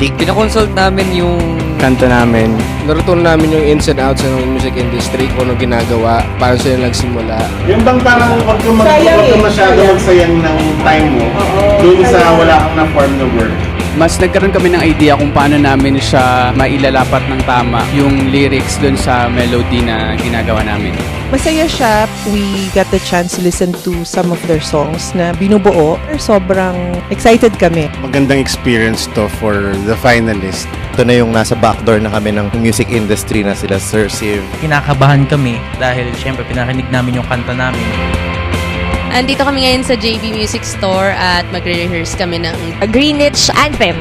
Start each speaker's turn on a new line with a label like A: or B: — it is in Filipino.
A: Cinematic.
B: Pinakonsult namin yung
C: Kanta namin.
D: Narutunan namin yung ins and outs ng music industry, kung ano ginagawa, paano sila nagsimula.
E: Yung bang parang huwag kang masyado magsayang ng time mo dun sa wala kang na-form na work.
C: Mas nagkaroon kami ng idea kung paano namin siya mailalapat ng tama yung lyrics dun sa melody na ginagawa namin.
F: Masaya siya. We got the chance to listen to some of their songs na binubuo. Sobrang excited kami.
G: Magandang experience to for the finalist.
A: Ito na yung nasa backdoor na kami ng music industry na sila Sir Siv.
H: Kinakabahan kami dahil syempre pinarinig namin yung kanta namin.
I: Andito kami ngayon sa JB Music Store at magre-rehearse kami ng
J: Greenwich Anthem.